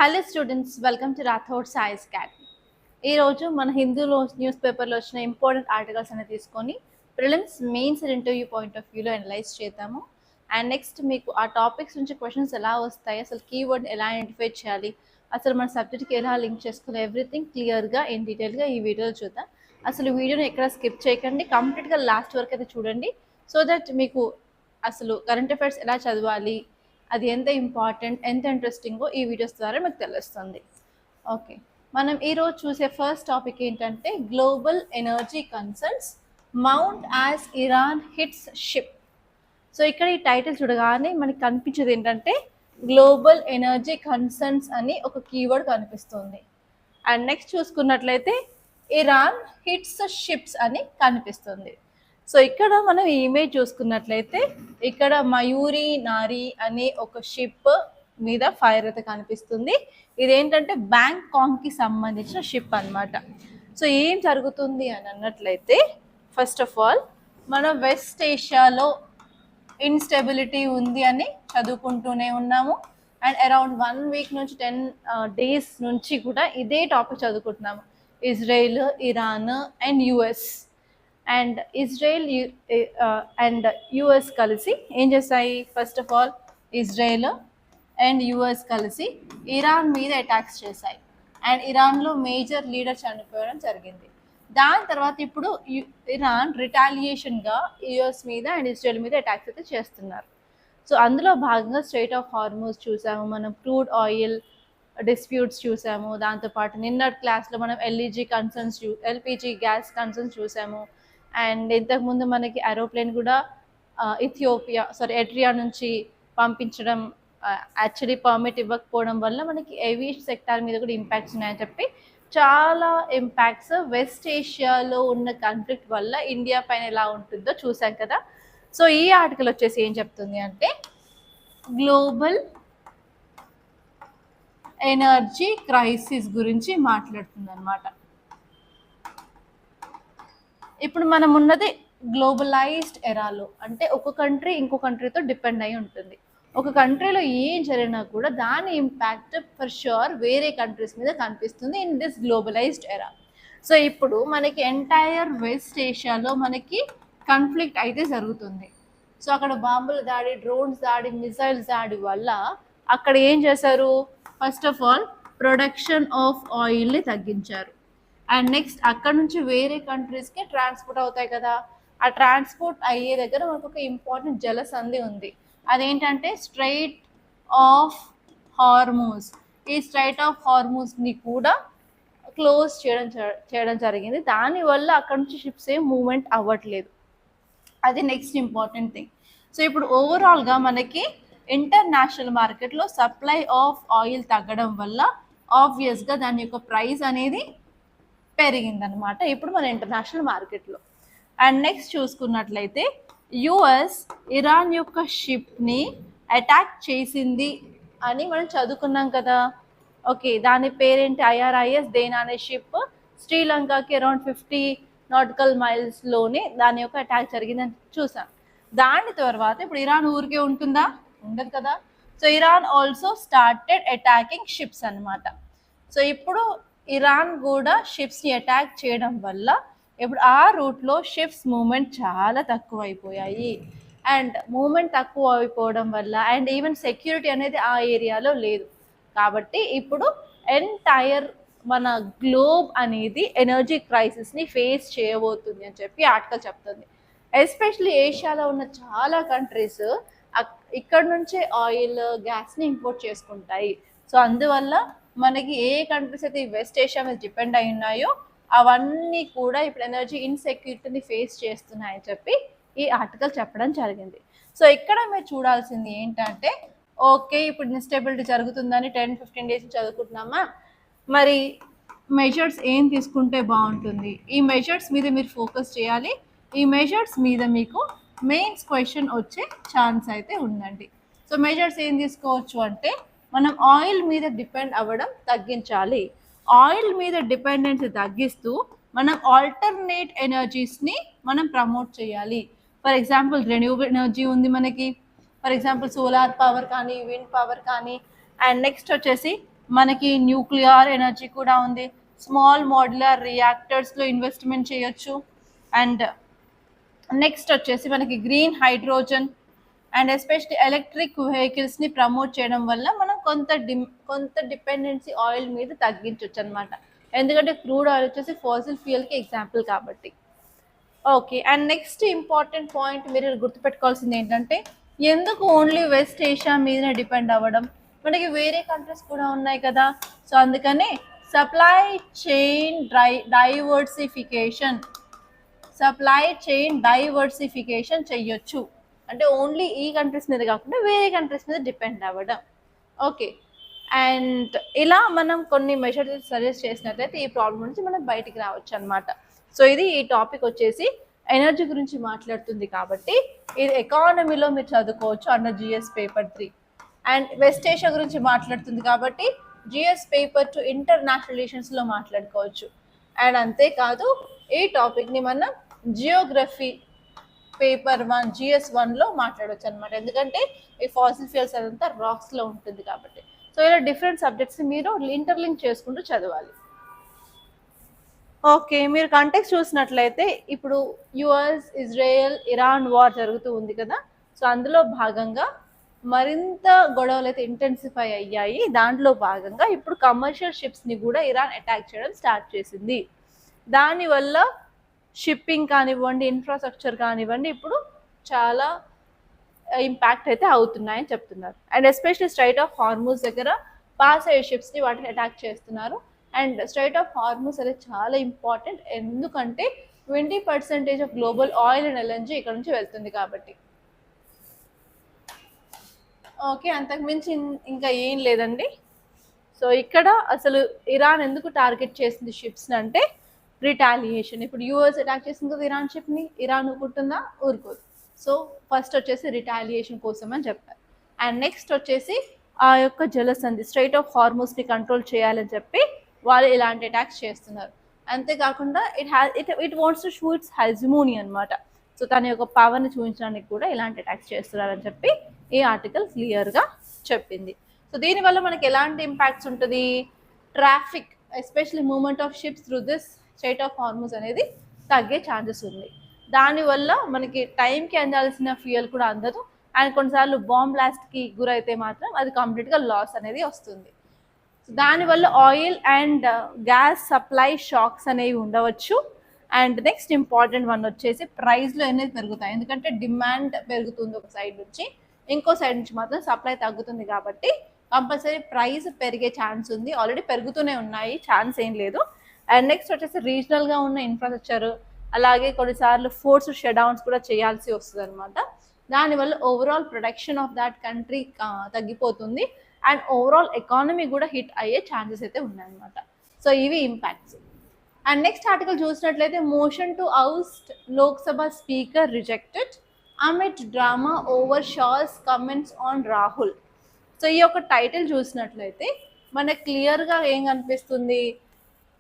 Hello students, welcome to Rathod science academy. ఈరోజు మన హిందూలో news పేపర్లో వచ్చిన ఇంపార్టెంట్ ఆర్టికల్స్ అనేది తీసుకొని prelims mains interview point of వ్యూలో అనలైజ్ చేద్దాము. అండ్ నెక్స్ట్ మీకు ఆ టాపిక్స్ నుంచి క్వశ్చన్స్ ఎలా వస్తాయి, అసలు కీవర్డ్ ఎలా ఐడెంటిఫై చేయాలి, అసలు మన సబ్జెక్ట్కి ఎలా లింక్ చేసుకోవాలి, ఎవ్రీథింగ్ క్లియర్గా ఇన్ డీటెయిల్గా ఈ వీడియోలో చూద్దాం. అసలు వీడియోని ఎక్కడ స్కిప్ చేయకండి, కంప్లీట్గా లాస్ట్ వరకు అయితే చూడండి. సో దట్ మీకు అసలు కరెంట్ అఫైర్స్ ఎలా చదవాలి, అది ఎంత ఇంపార్టెంట్, ఎంత ఇంట్రెస్టింగో ఈ వీడియోస్ ద్వారా మీకు తెలుస్తుంది. ఓకే, మనం ఈరోజు చూసే ఫస్ట్ టాపిక్ ఏంటంటే global energy concerns mount as Iran hits ship. So ఇక్కడ ఈ టైటిల్ చూడగానే మనకి కనిపించేది ఏంటంటే గ్లోబల్ ఎనర్జీ కన్సర్న్స్ అని ఒక కీవర్డ్ కనిపిస్తుంది. అండ్ నెక్స్ట్ చూసుకున్నట్లయితే ఇరాన్ హిట్స్ షిప్స్ అని కనిపిస్తుంది. సో ఇక్కడ మనం ఈ ఇమేజ్ చూసుకున్నట్లయితే ఇక్కడ మయూరి నారి అనే ఒక షిప్ మీద ఫైర్ అయితే కనిపిస్తుంది. ఇదేంటంటే బ్యాంకాక్కి సంబంధించిన షిప్ అన్నమాట. సో ఏం జరుగుతుంది అని అన్నట్లయితే ఫస్ట్ ఆఫ్ ఆల్ మనం వెస్ట్ ఏషియాలో ఇన్స్టెబిలిటీ ఉంది అని చదువుకుంటూనే ఉన్నాము. అండ్ అరౌండ్ 1 వీక్ నుంచి 10 days నుంచి కూడా ఇదే టాపిక్ చదువుకుంటున్నాము. Israel, Iran and US. And Israel and US కలిసి ఏం చేస్తాయి, first of all Israel and US కలిసి ఇరాన్ మీద అటాక్స్ చేశాయి. అండ్ ఇరాన్లో మేజర్ లీడర్ చనిపోవడం జరిగింది. దాని తర్వాత ఇప్పుడు ఇరాన్ రిటాలియేషన్గా యుఎస్ మీద అండ్ ఇజ్రాయిల్ మీద అటాక్స్ అయితే చేస్తున్నారు. సో అందులో భాగంగా స్ట్రైట్ ఆఫ్ హార్మూజ్ చూసాము, మనం క్రూడ్ ఆయిల్ డిస్ప్యూట్స్ చూసాము. దాంతోపాటు నిన్నటి క్లాస్లో మనం ఎల్పిజి గ్యాస్ కన్సర్న్స్ చూసాము. అండ్ ఇంతకుముందు మనకి ఏరోప్లేన్ కూడా ఎట్రియా నుంచి పంపించడం యాక్చువల్లీ పర్మిట్ ఇవ్వకపోవడం వల్ల మనకి ఏవియేషన్ సెక్టార్ మీద కూడా ఇంపాక్ట్స్ ఉన్నాయని చెప్పి చాలా ఇంపాక్ట్స్ వెస్ట్ ఏషియాలో ఉన్న కాన్ఫ్లిక్ట్ వల్ల ఇండియా పైన ఎలా ఉంటుందో చూసాం కదా. సో ఈ ఆర్టికల్ వచ్చేసి ఏం చెప్తుంది అంటే గ్లోబల్ ఎనర్జీ క్రైసిస్ గురించి మాట్లాడుతుంది అన్నమాట. ఇప్పుడు మనం ఉన్నది గ్లోబలైజ్డ్ ఎరాలో, అంటే ఒక కంట్రీ ఇంకో కంట్రీతో డిపెండ్ అయి ఉంటుంది. ఒక కంట్రీలో ఏం జరిగినా కూడా దాని ఇంపాక్ట్ ఫర్ ష్యూర్ వేరే కంట్రీస్ మీద కనిపిస్తుంది ఇన్ దిస్ గ్లోబలైజ్డ్ ఎరా. సో ఇప్పుడు మనకి ఎంటైర్ వెస్ట్ ఏషియాలో మనకి కాన్ఫ్లిక్ట్ అయితే జరుగుతుంది. సో అక్కడ బాంబుల దాడి, డ్రోన్స్ దాడి, మిసైల్స్ దాడి వల్ల అక్కడ ఏం చేశారు, first of all production of ఆయిల్ని తగ్గించారు. అండ్ నెక్స్ట్ అక్కడ నుంచి వేరే కంట్రీస్కి ట్రాన్స్పోర్ట్ అవుతాయి కదా, ఆ ట్రాన్స్పోర్ట్ అయ్యే దగ్గర మనకు ఒక ఇంపార్టెంట్ జలసంధి ఉంది. అదేంటంటే స్ట్రైట్ ఆఫ్ హార్మూజ్. ఈ స్ట్రైట్ ఆఫ్ హార్మూజ్ని కూడా క్లోజ్ చేయడం జరిగింది. దానివల్ల అక్కడ నుంచి షిప్స్ ఏం మూవ్మెంట్ అవ్వట్లేదు. అది నెక్స్ట్ ఇంపార్టెంట్ థింగ్. సో ఇప్పుడు ఓవరాల్గా మనకి ఇంటర్నేషనల్ మార్కెట్లో సప్లై ఆఫ్ ఆయిల్ తగ్గడం వల్ల ఆబ్వియస్గా దాని యొక్క ప్రైస్ అనేది పెరిగిందనమాట ఇప్పుడు మన ఇంటర్నేషనల్ మార్కెట్లో. అండ్ నెక్స్ట్ చూసుకున్నట్లయితే యుఎస్ ఇరాన్ యొక్క షిప్ని అటాక్ చేసింది అని మనం చదువుకున్నాం కదా. ఓకే, దాని పేరేంటి, ఐఆర్ఐఎస్ దేనా అనే షిప్ శ్రీలంకకి అరౌండ్ 50 nautical milesలోనే దాని యొక్క అటాక్ జరిగిందని చూసాం. దాని తర్వాత ఇప్పుడు ఇరాన్ ఊరికే ఉంటుందా, ఉండదు కదా. So Iran also started attacking ships అనమాట. సో ఇప్పుడు ఇరాన్ కూడా షిప్స్ని అటాక్ చేయడం వల్ల ఇప్పుడు ఆ రూట్లో షిప్స్ మూమెంట్ చాలా తక్కువ అయిపోయాయి. అండ్ మూమెంట్ తక్కువ అయిపోవడం వల్ల అండ్ ఈవెన్ సెక్యూరిటీ అనేది ఆ ఏరియాలో లేదు. కాబట్టి ఇప్పుడు ఎంటైర్ మన గ్లోబ్ అనేది ఎనర్జీ క్రైసిస్ని ఫేస్ చేయబోతుంది అని చెప్పి ఆర్టికల్ చెప్తుంది. ఎస్పెషలీ ఏషియాలో ఉన్న చాలా కంట్రీస్ ఇక్కడ నుంచే ఆయిల్, గ్యాస్ని ఇంపోర్ట్ చేసుకుంటాయి. సో అందువల్ల మనకి ఏ కంట్రీస్ అయితే వెస్ట్ ఏషియా మీద డిపెండ్ అయి ఉన్నాయో అవన్నీ కూడా ఇప్పుడు ఎనర్జీ ఇన్సెక్యూరిటీని ఫేస్ చేస్తున్నాయని చెప్పి ఈ ఆర్టికల్ చెప్పడం జరిగింది. సో ఇక్కడ మీరు చూడాల్సింది ఏంటంటే ఓకే, ఇప్పుడు ఇన్స్టెబిలిటీ జరుగుతుందని 10-15 days చదువుకుంటున్నామా, మరి మెజర్స్ ఏం తీసుకుంటే బాగుంటుంది, ఈ మెజర్స్ మీద మీరు ఫోకస్ చేయాలి. ఈ మెజర్స్ మీద మీకు మెయిన్స్ క్వశ్చన్ వచ్చే ఛాన్స్ అయితే ఉందండి. సో మెజర్స్ ఏం తీసుకోవచ్చు అంటే మనం ఆయిల్ మీద డిపెండ్ అవ్వడం తగ్గించాలి. ఆయిల్ మీద డిపెండెన్సీ తగ్గిస్తూ మనం ఆల్టర్నేట్ ఎనర్జీస్ని మనం ప్రమోట్ చేయాలి. ఫర్ ఎగ్జాంపుల్ రెన్యూబుల్ ఎనర్జీ ఉంది మనకి, ఫర్ ఎగ్జాంపుల్ సోలార్ పవర్ కానీ, విండ్ పవర్ కానీ, అండ్ నెక్స్ట్ వచ్చేసి మనకి న్యూక్లియర్ ఎనర్జీ కూడా ఉంది, స్మాల్ మాడ్యులర్ రియాక్టర్స్లో ఇన్వెస్ట్మెంట్ చేయొచ్చు. అండ్ నెక్స్ట్ వచ్చేసి మనకి green hydrogen and especially electric వెహికల్స్ని ప్రమోట్ చేయడం వల్ల మనం కొంత డిపెండెన్సీ ఆయిల్ మీద తగ్గించవచ్చు అనమాట. ఎందుకంటే క్రూడ్ ఆయిల్ వచ్చేసి ఫాసిల్ ఫ్యూయల్కి ఎగ్జాంపుల్ కాబట్టి. Okay, and next important point మీరు గుర్తుపెట్టుకోవాల్సింది ఏంటంటే, ఎందుకు ఓన్లీ వెస్ట్ ఏషియా మీదనే డిపెండ్ అవ్వడం, మనకి వేరే కంట్రీస్ కూడా ఉన్నాయి కదా. సో అందుకనే సప్లై చైన్ డైవర్సిఫికేషన్ చెయ్యొచ్చు. అంటే ఓన్లీ ఈ కంట్రీస్ మీద కాకుండా వేరే కంట్రీస్ మీద డిపెండ్ అవ్వడం. ఓకే, అండ్ ఇలా మనం కొన్ని మెజర్స్ సజెస్ట్ చేసినట్లయితే ఈ ప్రాబ్లం నుంచి మనం బయటికి రావచ్చు అనమాట. సో ఇది ఈ టాపిక్ వచ్చేసి ఎనర్జీ గురించి మాట్లాడుతుంది కాబట్టి ఇది ఎకానమీలో మీరు చదువుకోవచ్చు under GS paper 3. And West Asia గురించి మాట్లాడుతుంది కాబట్టి జిఎస్ పేపర్ 2 ఇంటర్నేషనల్ రిలేషన్స్లో మాట్లాడుకోవచ్చు. అండ్ అంతేకాదు ఈ టాపిక్ని మనం జియోగ్రఫీ పేపర్ 1 GS 1లో మాట్లాడవచ్చు అనమాట. ఎందుకంటే ఈ ఫాసిల్ ఫ్యూయల్స్ అదంతా రాక్స్లో ఉంటుంది కాబట్టి. సో ఇలా డిఫరెంట్ సబ్జెక్ట్స్ని మీరు ఇంటర్లింక్ చేసుకుంటూ చదవాలి. ఓకే, మీరు కంటెక్స్ట్ చూసినట్లయితే ఇప్పుడు యుఎస్, ఇజ్రాయెల్, ఇరాన్ వార్ జరుగుతూ ఉంది కదా. సో అందులో భాగంగా మరింత గొడవలు అయితే ఇంటెన్సిఫై అయ్యాయి. దాంట్లో భాగంగా ఇప్పుడు కమర్షియల్ షిప్స్ని కూడా ఇరాన్ అటాక్ చేయడం స్టార్ట్ చేసింది. దానివల్ల షిప్పింగ్ కానివ్వండి, ఇన్ఫ్రాస్ట్రక్చర్ కానివ్వండి ఇప్పుడు చాలా ఇంపాక్ట్ అయితే అవుతున్నాయని చెప్తున్నారు. And especially straight of Hormuz దగ్గర పాస్ అయ్యే షిప్స్ని వాటిని అటాక్ చేస్తున్నారు. అండ్ స్ట్రైట్ ఆఫ్ హార్మూజ్ అనేది చాలా ఇంపార్టెంట్, ఎందుకంటే 20% of global oil and LNG ఇక్కడ నుంచి వెళ్తుంది కాబట్టి. ఓకే, అంతకుమించి ఇంకా ఏం లేదండి. సో ఇక్కడ అసలు ఇరాన్ ఎందుకు టార్గెట్ చేసింది షిప్స్ని అంటే రిటాలియేషన్. ఇప్పుడు యూఎస్ అటాక్ చేసింది కదా ఇరాన్ షిప్ని, ఇరాన్ ఊరుకుంటుందా? ఊరుకోదు. సో ఫస్ట్ వచ్చేసి రిటాలియేషన్ కోసం అని చెప్పారు. అండ్ నెక్స్ట్ వచ్చేసి ఆ యొక్క జలసంధి స్ట్రైట్ ఆఫ్ హార్మూజ్ని కంట్రోల్ చేయాలని చెప్పి వాళ్ళు ఇలాంటి అటాక్స్ చేస్తున్నారు. అంతేకాకుండా it wants to show its hegemony అనమాట. సో తన యొక్క పవర్ని చూపించడానికి కూడా ఇలాంటి అటాక్స్ చేస్తున్నారని చెప్పి ఈ ఆర్టికల్ క్లియర్గా చెప్పింది. సో దీనివల్ల మనకి ఎలాంటి ఇంపాక్ట్స్ ఉంటుంది? Traffic especially movement of ships through this straight of Hormuz అనేది తగ్గే ఛాన్సెస్ ఉంది. దానివల్ల మనకి టైంకి అందాల్సిన ఫ్యూయల్ కూడా అందదు. అండ్ కొన్నిసార్లు బాంబ్ బ్లాస్ట్కి గురైతే మాత్రం అది కంప్లీట్గా లాస్ అనేది వస్తుంది. దానివల్ల oil and gas supply shocks అనేవి ఉండవచ్చు. అండ్ నెక్స్ట్ ఇంపార్టెంట్ వన్ వచ్చేసి ప్రైస్లో అనేది పెరుగుతాయి. ఎందుకంటే డిమాండ్ పెరుగుతుంది ఒక సైడ్ నుంచి, ఇంకో సైడ్ నుంచి మాత్రం సప్లై తగ్గుతుంది కాబట్టి కంపల్సరీ ప్రైస్ పెరిగే ఛాన్స్ ఉంది. ఆల్రెడీ పెరుగుతూనే ఉన్నాయి, ఛాన్స్ ఏం లేదు. అండ్ నెక్స్ట్ వచ్చేసి రీజనల్గా ఉన్న ఇన్ఫ్రాస్ట్రక్చర్, అలాగే కొన్నిసార్లు ఫోర్స్ షట్డౌన్స్ కూడా చేయాల్సి వస్తుంది అనమాట. దానివల్ల overall production of that country తగ్గిపోతుంది అండ్ ఓవరాల్ ఎకానమీ కూడా హిట్ అయ్యే ఛాన్సెస్ అయితే ఉన్నాయన్నమాట. సో ఇవి ఇంపాక్ట్స్. అండ్ నెక్స్ట్ ఆర్టికల్ చూసినట్లయితే motion to oust Lok Sabha speaker rejected amid drama over Shah's comments on Rahul. So ఈ యొక్క టైటిల్ చూసినట్లయితే మనకు క్లియర్గా ఏం కనిపిస్తుంది?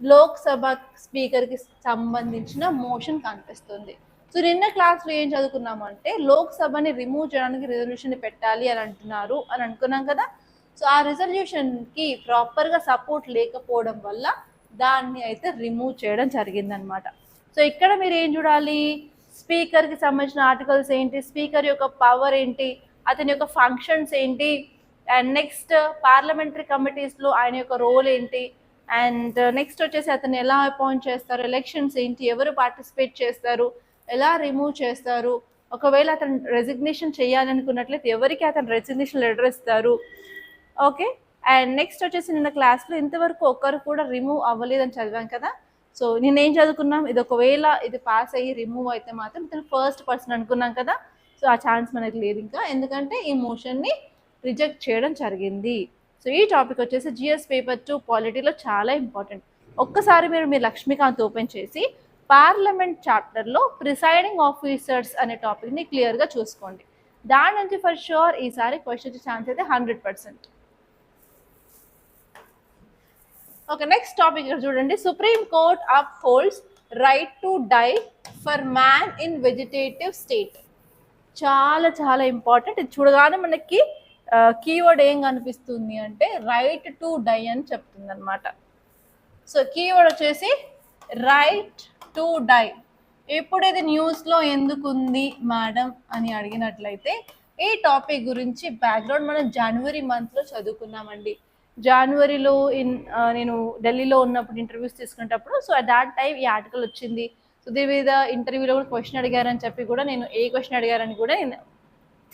లోక్సభ స్పీకర్కి సంబంధించిన మోషన్ కనిపిస్తుంది. సో నిన్న క్లాస్లో ఏం చదువుకున్నామంటే లోక్సభని రిమూవ్ చేయడానికి రిజల్యూషన్ పెట్టాలి అని అంటున్నారు అని అనుకున్నాం కదా. సో ఆ రిజల్యూషన్కి ప్రాపర్గా సపోర్ట్ లేకపోవడం వల్ల దాన్ని అయితే రిమూవ్ చేయడం జరిగిందనమాట. సో ఇక్కడ మీరు ఏం చూడాలి? స్పీకర్కి సంబంధించిన ఆర్టికల్స్ ఏంటి, స్పీకర్ యొక్క పవర్ ఏంటి, అతని యొక్క ఫంక్షన్స్ ఏంటి, అండ్ నెక్స్ట్ పార్లమెంటరీ కమిటీస్లో ఆయన యొక్క రోల్ ఏంటి, అండ్ నెక్స్ట్ వచ్చేసి అతను ఎలా అపాయింట్ చేస్తారు, ఎలక్షన్స్ ఏంటి, ఎవరు పార్టిసిపేట్ చేస్తారు, ఎలా రిమూవ్ చేస్తారు, ఒకవేళ అతను రెసిగ్నేషన్ చేయాలనుకున్నట్లయితే ఎవరికి అతను రెసిగ్నేషన్ లెటర్ ఇస్తారు. ఓకే, అండ్ నెక్స్ట్ వచ్చేసి నిన్న క్లాస్లో ఇంతవరకు ఒక్కరు కూడా రిమూవ్ అవ్వలేదని చదివాం కదా. సో నేనేం చదువుకున్నాం? ఇది ఒకవేళ ఇది పాస్ అయ్యి రిమూవ్ అయితే మాత్రం ఇతను ఫస్ట్ పర్సన్ అనుకున్నాం కదా. సో ఆ ఛాన్స్ మనకి లేదు ఇంకా, ఎందుకంటే ఈ మోషన్ని రిజెక్ట్ చేయడం జరిగింది. సో ఈ టాపిక్ వచ్చేసి జిఎస్ పేపర్ 2 పాలిటీలో చాలా ఇంపార్టెంట్. ఒక్కసారి మీరు లక్ష్మీకాంత్ ఓపెన్ చేసి పార్లమెంట్ చాప్టర్లో ప్రిసైడింగ్ ఆఫీసర్స్ అనే టాపిక్ని క్లియర్గా చూసుకోండి. దాని నుంచి ఫర్ షూర్ ఈసారి క్వశ్చన్ వచ్చే ఛాన్స్ అయితే 100%. ఓకే, నెక్స్ట్ టాపిక్ ఇక్కడ చూడండి. Supreme court upholds right to die for man in vegetative state. చాలా చాలా ఇంపార్టెంట్. ఇది చూడగానే మనకి కీవర్డ్ ఏం కనిపిస్తుంది అంటే రైట్ టు డై అని చెప్తుంది అనమాట. సో కీవర్డ్ వచ్చేసి రైట్ టు డై. ఇప్పుడు ఇది న్యూస్లో ఎందుకు ఉంది మేడం అని అడిగినట్లయితే ఈ టాపిక్ గురించి బ్యాక్గ్రౌండ్ మనం జనవరి మంత్లో చదువుకున్నామండి. జనవరిలో నేను ఢిల్లీలో ఉన్నప్పుడు ఇంటర్వ్యూస్ తీసుకునేటప్పుడు సో అట్ దాట్ టైం ఈ ఆర్టికల్ వచ్చింది. సో దీని మీద ఇంటర్వ్యూలో కూడా క్వశ్చన్ అడిగారని చెప్పి కూడా నేను ఏ క్వశ్చన్ అడిగారని కూడా నేను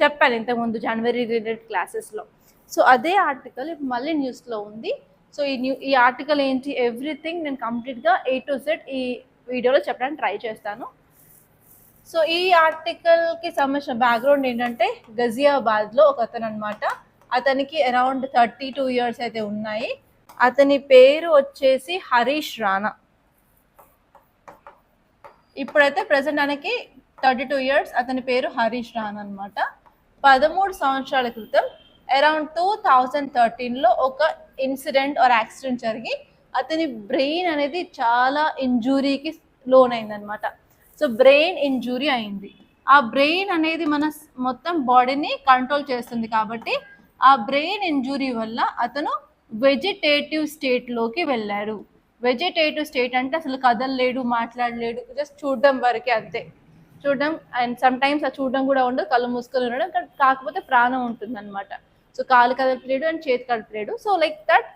చెప్పాను ఇంతకుముందు జనవరి రిలేటెడ్ క్లాసెస్లో. సో అదే ఆర్టికల్ ఇప్పుడు మళ్ళీ న్యూస్లో ఉంది. సో ఈ ఆర్టికల్ ఏంటి ఎవ్రీథింగ్ నేను కంప్లీట్గా A to Z ఈ వీడియోలో చెప్పడానికి ట్రై చేస్తాను. సో ఈ ఆర్టికల్కి సంబంధించిన బ్యాక్గ్రౌండ్ ఏంటంటే గజియాబాద్లో ఒక అతను అనమాట. అతనికి అరౌండ్ 32 years అయితే ఉన్నాయి. అతని పేరు వచ్చేసి హరీష్ రాణా. ఇప్పుడైతే ప్రజెంట్ ఆయనకి 32 years. అతని పేరు హరీష్ రాణా అనమాట. 13 సంవత్సరాల క్రితం అరౌండ్ 2013లో ఒక ఇన్సిడెంట్ ఆర్ యాక్సిడెంట్ జరిగి అతని బ్రెయిన్ అనేది చాలా ఇంజురీకి లోన్ అయిందనమాట. సో బ్రెయిన్ ఇంజురీ అయింది. ఆ బ్రెయిన్ అనేది మన మొత్తం బాడీని కంట్రోల్ చేస్తుంది కాబట్టి ఆ బ్రెయిన్ ఇంజురీ వల్ల అతను వెజిటేటివ్ స్టేట్లోకి వెళ్ళాడు. వెజిటేటివ్ స్టేట్ అంటే అసలు కదలలేడు, మాట్లాడలేడు, జస్ట్ చూడడం వరకే అంతే. చూడడం అండ్ సమ్ టైమ్స్ ఆ చూడడం కూడా ఉండదు, కళ్ళు మూసుకొని ఉండడం, కాకపోతే ప్రాణం ఉంటుంది అనమాట. సో కాలు కదపలేడు అండ్ చేతి కదపలేడు. సో లైక్ దట్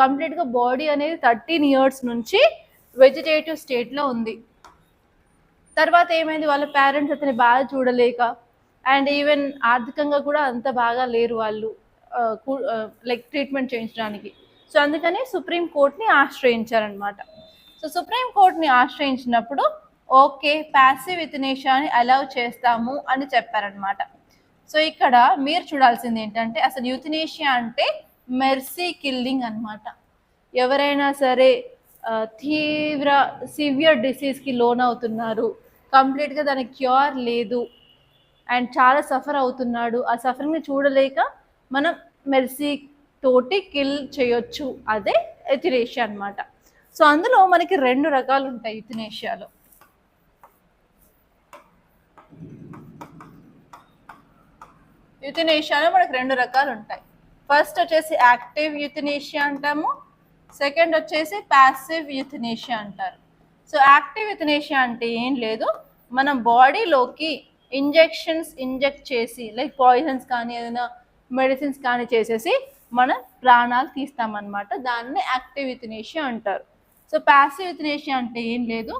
కంప్లీట్గా బాడీ అనేది 13 years నుంచి వెజిటేటివ్ స్టేట్లో ఉంది. తర్వాత ఏమైంది, వాళ్ళ పేరెంట్స్ అతని బాగా చూడలేక అండ్ ఈవెన్ ఆర్థికంగా కూడా అంత బాగా లేరు వాళ్ళు లైక్ ట్రీట్మెంట్ చేయించడానికి. సో అందుకని సుప్రీంకోర్టుని ఆశ్రయించారనమాట. సో సుప్రీంకోర్టుని ఆశ్రయించినప్పుడు ఓకే ప్యాసివ్ యుథనేషియాని అలౌ చేస్తాము అని చెప్పారనమాట. సో ఇక్కడ మీరు చూడాల్సింది ఏంటంటే అసలు యుథనేషియా అంటే మెర్సీ కిల్లింగ్ అనమాట. ఎవరైనా సరే తీవ్ర సివియర్ డిసీజ్కి లోన్ అవుతున్నారు, కంప్లీట్గా దానికి క్యూర్ లేదు అండ్ చాలా సఫర్ అవుతున్నాడు, ఆ సఫరింగ్ని చూడలేక మనం మెర్సీ తోటి కిల్ చేయొచ్చు, అదే యుథనేషియా అనమాట. సో అందులో మనకి 2 రకాలు ఉంటాయి యుథనేషియాలో. యుథనేషియాలో మనకి 2 రకాలు ఉంటాయి. ఫస్ట్ వచ్చేసి యాక్టివ్ యుథనేషియా అంటాము, సెకండ్ వచ్చేసి ప్యాసివ్ యుథనేషియా అంటారు. సో యాక్టివ్ యుథనేషియా అంటే ఏం లేదు, మనం బాడీలోకి ఇంజెక్షన్స్ ఇంజెక్ట్ చేసి లైక్ పాయిజన్స్ కానీ ఏదైనా మెడిసిన్స్ కానీ చేసేసి మన ప్రాణాలు తీస్తామన్నమాట. దాన్ని యాక్టివ్ యుథనేషియా అంటారు. సో ప్యాసివ్ యుథనేషియా అంటే ఏం లేదు,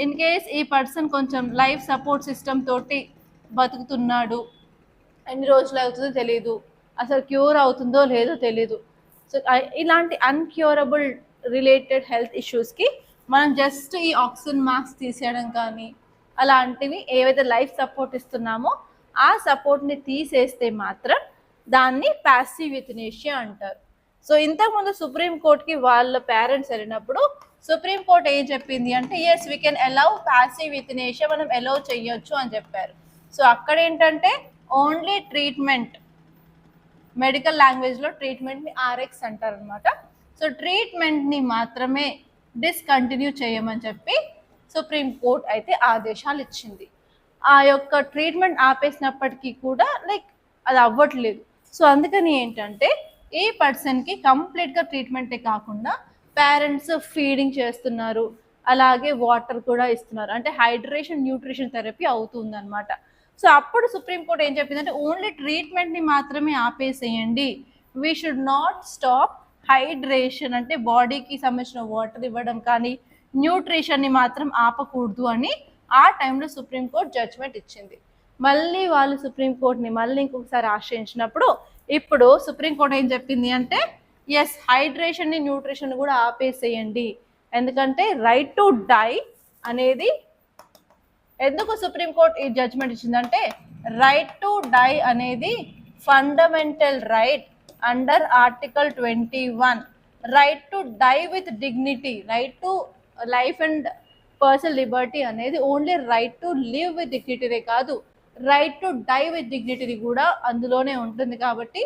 ఇన్ కేస్ ఈ పర్సన్ కొంచెం లైఫ్ సపోర్ట్ సిస్టమ్ తోటి బతుకుతున్నాడు, ఎన్ని రోజులు అవుతుందో తెలియదు, అసలు క్యూర్ అవుతుందో లేదో తెలీదు. సో ఇలాంటి అన్క్యూరబుల్ రిలేటెడ్ హెల్త్ ఇష్యూస్కి మనం జస్ట్ ఈ ఆక్సిజన్ మాస్క్ తీసేయడం కానీ అలాంటివి ఏవైతే లైఫ్ సపోర్ట్ ఇస్తున్నామో ఆ సపోర్ట్ని తీసేస్తే మాత్రం దాన్ని ప్యాసివ్ యుథనేషియా అంటారు. సో ఇంతకుముందు సుప్రీంకోర్టుకి వాళ్ళ పేరెంట్స్ వెళ్ళినప్పుడు సుప్రీంకోర్టు ఏం చెప్పింది అంటే yes we can allow passive euthanasia, మనం అలౌ చెయ్యొచ్చు అని చెప్పారు. సో అక్కడ ఏంటంటే ఓన్లీ ట్రీట్మెంట్, మెడికల్ లాంగ్వేజ్లో ట్రీట్మెంట్ని ఆర్ఎక్స్ అంటారు అనమాట. సో ట్రీట్మెంట్ని మాత్రమే డిస్కంటిన్యూ చేయమని చెప్పి సుప్రీంకోర్టు అయితే ఆదేశాలు ఇచ్చింది. ఆ యొక్క ట్రీట్మెంట్ ఆపేసినప్పటికీ కూడా లైక్ అది అవ్వట్లేదు. సో అందుకని ఏంటంటే ఈ పర్సన్కి కంప్లీట్గా ట్రీట్మెంటే కాకుండా పేరెంట్స్ ఫీడింగ్ చేస్తున్నారు, అలాగే వాటర్ కూడా ఇస్తున్నారు, అంటే హైడ్రేషన్ న్యూట్రిషన్ థెరపీ అవుతుందన్నమాట. సో అప్పుడు సుప్రీంకోర్టు ఏం చెప్పిందంటే ఓన్లీ ట్రీట్మెంట్ని మాత్రమే ఆపేసేయండి, we should not stop hydration, అంటే బాడీకి సంబంధించిన వాటర్ ఇవ్వడం కానీ న్యూట్రిషన్ని మాత్రం ఆపకూడదు అని ఆ టైంలో సుప్రీంకోర్టు జడ్జ్మెంట్ ఇచ్చింది. మళ్ళీ వాళ్ళు సుప్రీంకోర్టుని మళ్ళీ ఇంకొకసారి ఆశ్రయించినప్పుడు ఇప్పుడు సుప్రీంకోర్టు ఏం చెప్పింది అంటే ఎస్ హైడ్రేషన్ని న్యూట్రిషన్ కూడా ఆపేసేయండి, ఎందుకంటే రైట్ టు డై అనేది ఎందుకు సుప్రీంకోర్టు ఈ జడ్జ్మెంట్ ఇచ్చిందంటే రైట్ టు డై అనేది fundamental right under article 21. Right to die with dignity, right to life and personal liberty అనేది only right to live with డిగ్నిటీనే కాదు, right to die with dignity కూడా అందులోనే ఉంటుంది. కాబట్టి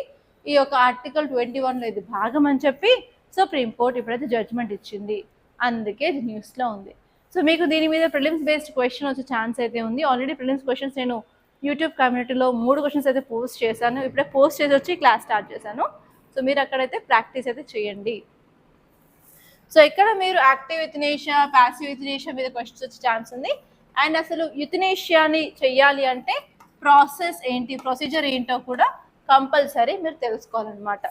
ఈ యొక్క ఆర్టికల్ 21లో ఇది భాగం అని చెప్పి సుప్రీంకోర్టు ఇప్పుడైతే జడ్జ్మెంట్ ఇచ్చింది, అందుకే ఇది న్యూస్లో ఉంది. సో మీకు దీని మీద ప్రిలిమ్స్ బేస్డ్ క్వశ్చన్ వచ్చే ఛాన్స్ అయితే ఉంది. ఆల్రెడీ ప్రిలిమ్స్ క్వశ్చన్స్ నేను యూట్యూబ్ కమ్యూనిటీలో 3 క్వశ్చన్స్ అయితే పోస్ట్ చేశాను. ఇప్పుడే పోస్ట్ చేసి వచ్చి క్లాస్ స్టార్ట్ చేశాను. సో మీరు అక్కడైతే ప్రాక్టీస్ అయితే చేయండి. సో ఇక్కడ మీరు యాక్టివ్ యుథనేషియా, ప్యాసివ్ యుథనేషియా మీద క్వశ్చన్స్ వచ్చే ఛాన్స్ ఉంది. అండ్ అసలు యుథనేషియాని చెయ్యాలి అంటే ప్రాసెస్ ఏంటి, ప్రొసీజర్ ఏంటో కూడా కంపల్సరీ మీరు తెలుసుకోవాలన్నమాట.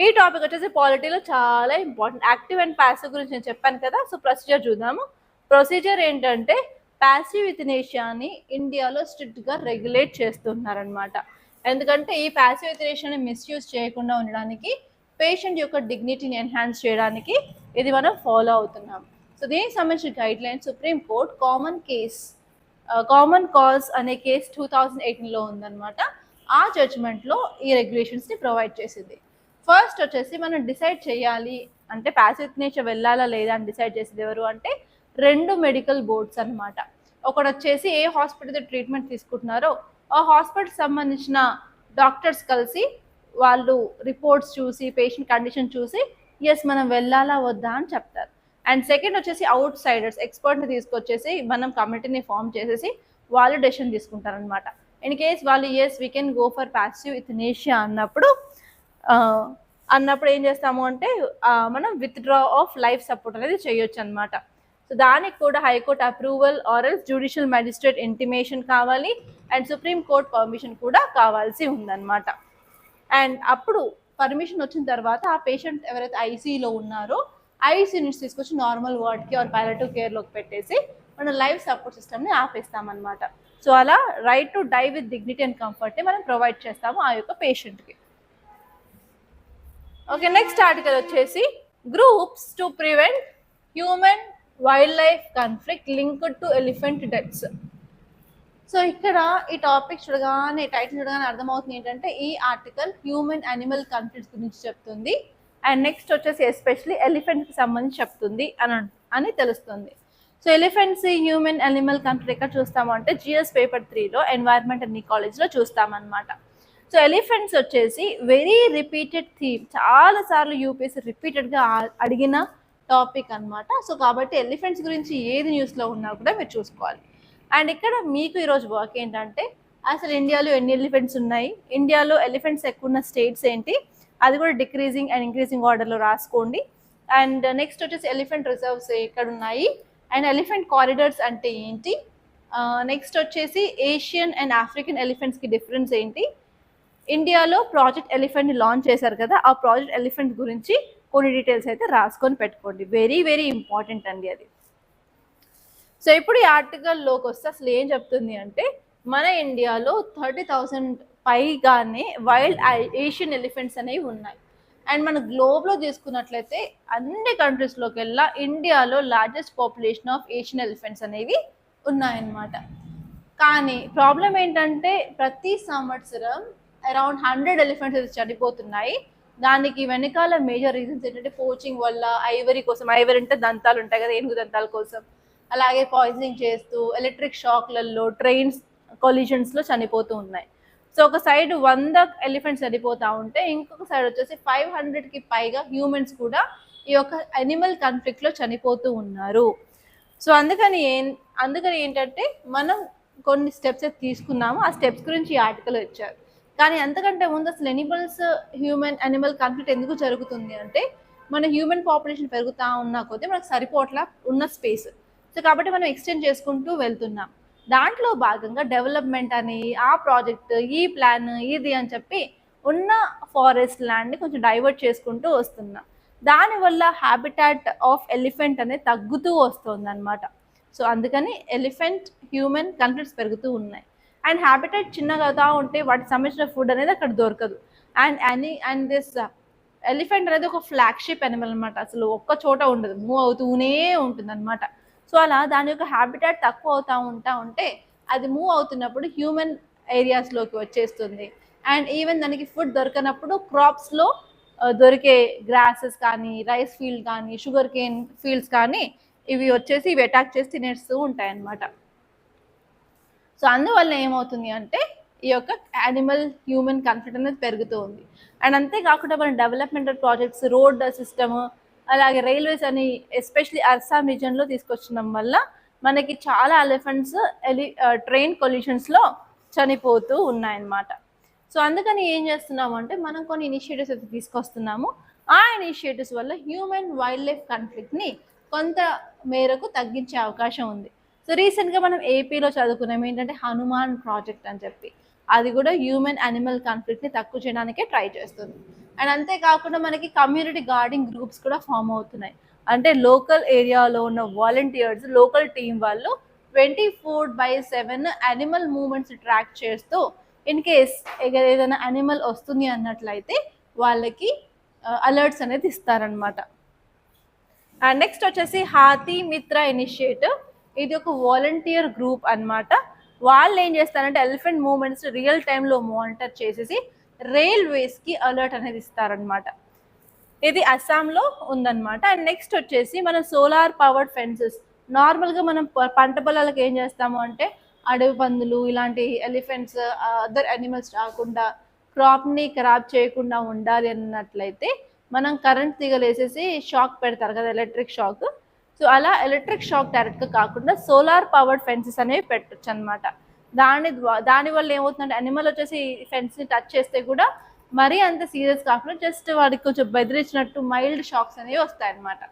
ఈ టాపిక్ వచ్చేసి పాలిటీలో చాలా ఇంపార్టెంట్. యాక్టివ్ అండ్ ప్యాసివ్ గురించి నేను చెప్పాను కదా. సో ప్రొసీజర్ చూద్దాము. ప్రొసీజర్ ఏంటంటే ప్యాసివ్ యుథనేషియాని ఇండియాలో స్ట్రిక్ట్గా రెగ్యులేట్ చేస్తున్నారనమాట. ఎందుకంటే ఈ ప్యాసివ్ యుథనేషియాని మిస్యూజ్ చేయకుండా ఉండడానికి, పేషెంట్ యొక్క డిగ్నిటీని ఎన్హాన్స్ చేయడానికి ఇది మనం ఫాలో అవుతున్నాం. సో దీనికి సంబంధించిన guide line supreme court common cause అనే కేసు 2018లో ఉందన్నమాట. ఆ జడ్జ్మెంట్లో ఈ రెగ్యులేషన్స్ని ప్రొవైడ్ చేసింది. ఫస్ట్ వచ్చేసి మనం డిసైడ్ చేయాలి అంటే ప్యాసివ్ యుథనేషియా వెళ్ళాలా లేదా అని డిసైడ్ చేసేది ఎవరు అంటే 2 మెడికల్ బోర్డ్స్ అనమాట. ఒకటి వచ్చేసి ఏ హాస్పిటల్ ట్రీట్మెంట్ తీసుకుంటున్నారో ఆ హాస్పిటల్కి సంబంధించిన డాక్టర్స్ కలిసి వాళ్ళు రిపోర్ట్స్ చూసి పేషెంట్ కండిషన్ చూసి ఎస్ మనం వెళ్ళాలా వద్దా అని చెప్తారు. అండ్ సెకండ్ వచ్చేసి అవుట్ సైడర్స్ ఎక్స్పర్ట్ని తీసుకొచ్చేసి మనం కమిటీని ఫామ్ చేసేసి వాళ్ళు డెసిషన్ తీసుకుంటారనమాట. ఇన్ కేస్ వాళ్ళు yes we can go for passive euthanasia అన్నప్పుడు ఏం చేస్తాము అంటే మనం విత్డ్రా ఆఫ్ లైఫ్ సపోర్ట్ అనేది చేయొచ్చు అనమాట. సో దానికి కూడా high court approval or else judicial magistrate intimation కావాలి అండ్ సుప్రీం కోర్ట్ పర్మిషన్ కూడా కావాల్సి ఉందన్నమాట. అండ్ అప్పుడు పర్మిషన్ వచ్చిన తర్వాత ఆ పేషెంట్ ఎవరైతే ఐసీయూలో ఉన్నారో ఐసీయూ నుంచి తీసుకొచ్చి నార్మల్ వార్డ్కి ఆర్ పాలియేటివ్ కేర్లోకి పెట్టేసి మనం లైఫ్ సపోర్ట్ సిస్టమ్ని ఆపేస్తామన్నమాట. సో అలా right to die with dignity and కంఫర్ట్ని మనం ప్రొవైడ్ చేస్తాము ఆ యొక్క పేషెంట్కి. ఓకే, నెక్స్ట్ ఆర్టికల్ వచ్చేసి groups to prevent human wildlife conflict linked to elephant deaths. So ఇక్కడ ఈ టాపిక్ చూడగానే టైటిల్ చూడగానే అర్థమవుతుంది ఏంటంటే ఈ ఆర్టికల్ హ్యూమన్ యానిమల్ కాన్ఫ్లిక్ట్స్ గురించి చెప్తుంది. అండ్ నెక్స్ట్ వచ్చేసి ఎస్పెషలీ ఎలిఫెంట్స్కి సంబంధించి చెప్తుంది అని తెలుస్తుంది. So elephants human animal conflict ఎక్కడ చూస్తాము అంటే జిఎస్ పేపర్ 3లో ఎన్వైర్న్మెంట్ అండ్ ఈకాలజీలో చూస్తామన్నమాట. సో ఎలిఫెంట్స్ వచ్చేసి వెరీ రిపీటెడ్ థీమ్, చాలాసార్లు యూపీఎస్సీ రిపీటెడ్గా అడిగిన టాపిక్ అనమాట. సో కాబట్టి ఎలిఫెంట్స్ గురించి ఏది న్యూస్లో ఉన్నా కూడా మీరు చూసుకోవాలి. అండ్ ఇక్కడ మీకు ఈరోజు వర్క్ ఏంటంటే అసలు ఇండియాలో ఎన్ని ఎలిఫెంట్స్ ఉన్నాయి, ఇండియాలో ఎలిఫెంట్స్ ఎక్కువ ఉన్న స్టేట్స్ ఏంటి, అది కూడా డిక్రీజింగ్ అండ్ ఇంక్రీజింగ్ ఆర్డర్లో రాసుకోండి. అండ్ నెక్స్ట్ వచ్చేసి ఎలిఫెంట్ రిజర్వ్స్ ఎక్కడ ఉన్నాయి అండ్ ఎలిఫెంట్ కారిడార్స్ అంటే ఏంటి, నెక్స్ట్ వచ్చేసి ఏషియన్ అండ్ ఆఫ్రికన్ ఎలిఫెంట్స్కి డిఫరెన్స్ ఏంటి, ఇండియాలో ప్రాజెక్ట్ ఎలిఫెంట్ని లాంచ్ చేశారు కదా ఆ ప్రాజెక్ట్ ఎలిఫెంట్ గురించి కొన్ని డీటెయిల్స్ అయితే రాసుకొని పెట్టుకోండి. వెరీ వెరీ ఇంపార్టెంట్ అండి అది. సో ఇప్పుడు ఈ ఆర్టికల్లోకి వస్తే అసలు ఏం చెప్తుంది అంటే మన ఇండియాలో 30,000 పైగానే వైల్డ్ ఏషియన్ ఎలిఫెంట్స్ అనేవి ఉన్నాయి. అండ్ మన గ్లోబ్లో తీసుకున్నట్లయితే అన్ని కంట్రీస్లోకి వెళ్ళా ఇండియాలో largest population of Asian elephants అనేవి ఉన్నాయన్నమాట. కానీ ప్రాబ్లం ఏంటంటే ప్రతి సంవత్సరం అరౌండ్ 100 ఎలిఫెంట్స్ అయితే చనిపోతున్నాయి. దానికి వెనకాల మేజర్ రీజన్స్ ఏంటంటే పోచింగ్ వల్ల, ఐవరీ కోసం, ఐవరీ అంటే దంతాలు ఉంటాయి కదా ఏనుగు దంతాల కోసం, అలాగే పాయిజనింగ్ చేస్తూ ఎలక్ట్రిక్ షాక్లలో ట్రైన్స్ కొలిజన్స్లో చనిపోతూ ఉన్నాయి. సో ఒక సైడ్ 100 ఎలిఫెంట్స్ చనిపోతూ ఉంటే ఇంకొక సైడ్ వచ్చేసి 500కి పైగా హ్యూమన్స్ కూడా ఈ యొక్క అనిమల్ కాన్ఫ్లిక్ట్లో చనిపోతూ ఉన్నారు. సో అందుకని ఏంటంటే మనం కొన్ని స్టెప్స్ అయితే తీసుకున్నాము. ఆ స్టెప్స్ గురించి ఈ ఆర్టికల్ ఇచ్చారు. కానీ అంతకంటే ముందు అసలు హ్యూమన్ అనిమల్ కాన్ఫ్లిక్ట్ ఎందుకు జరుగుతుంది అంటే మన హ్యూమన్ పాపులేషన్ పెరుగుతూ ఉన్న కొద్దీ మనకు సరిపోట్లా ఉన్న స్పేస్. సో కాబట్టి మనం ఎక్స్టెండ్ చేసుకుంటూ వెళ్తున్నాం. దాంట్లో భాగంగా డెవలప్మెంట్ అని ఆ ప్రాజెక్ట్, ఈ ప్లాన్, ఇది అని చెప్పి ఉన్న ఫారెస్ట్ ల్యాండ్ని కొంచెం డైవర్ట్ చేసుకుంటూ వస్తున్నాం. దానివల్ల హ్యాబిటాట్ ఆఫ్ ఎలిఫెంట్ అనేది తగ్గుతూ వస్తుంది అనమాట. సో అందుకని ఎలిఫెంట్ హ్యూమన్ కాన్ఫ్లిక్ట్స్ పెరుగుతూ ఉన్నాయి. అండ్ హ్యాబిటాట్ చిన్నగా అవుతూ ఉంటే వాటికి సంబంధించిన ఫుడ్ అనేది అక్కడ దొరకదు. అండ్ దిస్ ఎలిఫెంట్ అనేది ఒక ఫ్లాగ్షిప్ అనిమల్ అనమాట. అసలు ఒక్క చోట ఉండదు, మూవ్ అవుతూనే ఉంటుంది అనమాట. సో అలా దాని యొక్క హ్యాబిటాట్ తక్కువ అవుతూ ఉంటే అది మూవ్ అవుతున్నప్పుడు హ్యూమన్ ఏరియాస్లోకి వచ్చేస్తుంది. అండ్ ఈవెన్ దానికి ఫుడ్ దొరకనప్పుడు క్రాప్స్లో దొరికే గ్రాసెస్ కానీ, రైస్ ఫీల్డ్ కానీ, షుగర్ కేన్ ఫీల్డ్స్ కానీ ఇవి అటాక్ చేసి తినేస్తూ ఉంటాయి అన్నమాట. సో అందువల్ల ఏమవుతుంది అంటే ఈ యొక్క యానిమల్ హ్యూమన్ కాన్ఫ్లిక్ట్ అనేది పెరుగుతూ ఉంది. అండ్ అంతేకాకుండా మన డెవలప్మెంటల్ ప్రాజెక్ట్స్, రోడ్ సిస్టమ్, అలాగే రైల్వేస్ అని ఎస్పెషలీ అస్సాం రీజన్లో తీసుకొచ్చడం వల్ల మనకి చాలా ఎలిఫెంట్స్ ట్రైన్ కొల్యూషన్స్లో చనిపోతూ ఉన్నాయన్నమాట. సో అందుకని ఏం చేస్తున్నాము అంటే మనం కొన్ని ఇనిషియేటివ్స్ అయితే తీసుకొస్తున్నాము. ఆ ఇనిషియేటివ్స్ వల్ల హ్యూమన్ వైల్డ్ లైఫ్ కాన్ఫ్లిక్ట్ని కొంత మేరకు తగ్గించే అవకాశం ఉంది. సో రీసెంట్గా మనం ఏపీలో చదువుకున్నాం ఏంటంటే హనుమాన్ ప్రాజెక్ట్ అని చెప్పి, అది కూడా హ్యూమన్ యానిమల్ కాన్ఫ్లిక్ట్ని తక్కువ చేయడానికే ట్రై చేస్తుంది. అండ్ అంతేకాకుండా మనకి కమ్యూనిటీ గార్డింగ్ గ్రూప్స్ కూడా ఫామ్ అవుతున్నాయి. అంటే లోకల్ ఏరియాలో ఉన్న వాలంటీర్స్, లోకల్ టీం వాళ్ళు 24/7 యానిమల్ మూమెంట్స్ ట్రాక్ చేస్తూ ఇన్ కేస్ ఏదైనా యానిమల్ వస్తుంది అన్నట్లయితే వాళ్ళకి అలర్ట్స్ అనేది ఇస్తారనమాట. అండ్ నెక్స్ట్ వచ్చేసి హాతీ మిత్ర ఇనిషియేటివ్. ఇది ఒక వాలంటీర్ గ్రూప్ అన్నమాట. వాళ్ళు ఏం చేస్తారంటే ఎలిఫెంట్ మూమెంట్స్ రియల్ టైంలో మానిటర్ చేసేసి రైల్వేస్కి అలర్ట్ అనేది ఇస్తారనమాట. ఇది అస్సాంలో ఉందన్నమాట. అండ్ నెక్స్ట్ వచ్చేసి మనం సోలార్ పవర్డ్ ఫెన్సెస్. నార్మల్గా మనం పంట పొలాలకు ఏం చేస్తాము అంటే అడవి పందులు, ఇలాంటి ఎలిఫెంట్స్, అదర్ యానిమల్స్ రాకుండా క్రాప్ని ఖరాబ్ చేయకుండా ఉండాలి అన్నట్లయితే మనం కరెంట్ తీగలు వేసేసి షాక్ పెడతారు కదా, ఎలక్ట్రిక్ షాక్. సో అలా ఎలక్ట్రిక్ షాక్ డైరెక్ట్గా కాకుండా సోలార్ పవర్డ్ ఫెన్సెస్ అనేవి పెట్టచ్చు అనమాట. దానివల్ల ఏమవుతుందంటే యానిమల్ వచ్చేసి ఫెన్స్ని టచ్ చేస్తే కూడా మరీ అంత సీరియస్ కాకుండా జస్ట్ వాడికి కొంచెం బెదిరించినట్టు మైల్డ్ షాక్స్ అనేవి వస్తాయి అన్నమాట.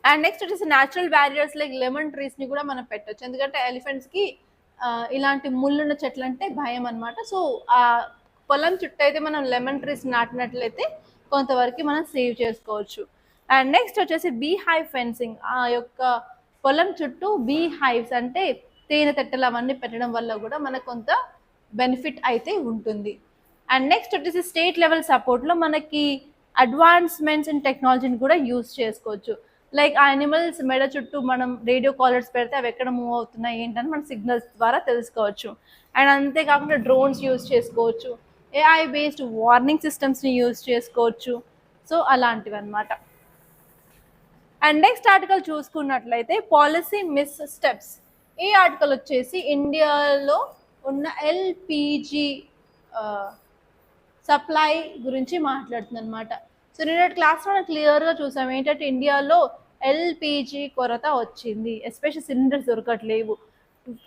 అండ్ నెక్స్ట్ వచ్చేసి న్యాచురల్ బ్యారియర్స్ లైక్ లెమన్ ట్రీస్ని కూడా మనం పెట్టచ్చు. ఎందుకంటే ఎలిఫెంట్స్కి ఇలాంటి ముళ్ళున్న చెట్లు అంటే భయం అనమాట. సో ఆ పొలం చుట్టూ అయితే మనం లెమన్ ట్రీస్ నాటినట్లయితే కొంతవరకు మనం సేవ్ చేసుకోవచ్చు. అండ్ నెక్స్ట్ వచ్చేసి బీ హైవ్ ఫెన్సింగ్. ఆ యొక్క పొలం చుట్టూ బీ హైవ్స్ అంటే తేనె తట్టెలు అవన్నీ పెట్టడం వల్ల కూడా మనకు కొంత బెనిఫిట్ అయితే ఉంటుంది. అండ్ నెక్స్ట్ వచ్చేసి స్టేట్ లెవెల్ సపోర్ట్లో మనకి అడ్వాన్స్మెంట్స్ ఇన్ టెక్నాలజీని కూడా యూస్ చేసుకోవచ్చు. లైక్ ఆ యానిమల్స్ మెడ చుట్టూ మనం రేడియో కాలర్స్ పెడితే అవి ఎక్కడ మూవ్ అవుతున్నాయి ఏంటని మనం సిగ్నల్స్ ద్వారా తెలుసుకోవచ్చు. అండ్ అంతేకాకుండా డ్రోన్స్ యూస్ చేసుకోవచ్చు, ఏఐ బేస్డ్ వార్నింగ్ సిస్టమ్స్ని యూస్ చేసుకోవచ్చు. సో అలాంటివి అనమాట. అండ్ నెక్స్ట్ ఆర్టికల్ చూసుకున్నట్లయితే పాలసీ మిస్ స్టెప్స్. ఈ ఆర్టికల్ వచ్చేసి ఇండియాలో ఉన్న ఎల్పిజి సప్లై గురించి మాట్లాడుతుంది అనమాట. సో నిన్నటి క్లాస్లో మనం క్లియర్గా చూసాం ఏంటంటే ఇండియాలో ఎల్పిజి కొరత వచ్చింది, ఎస్పెషల్ సిలిండర్స్ దొరకట్లేవు.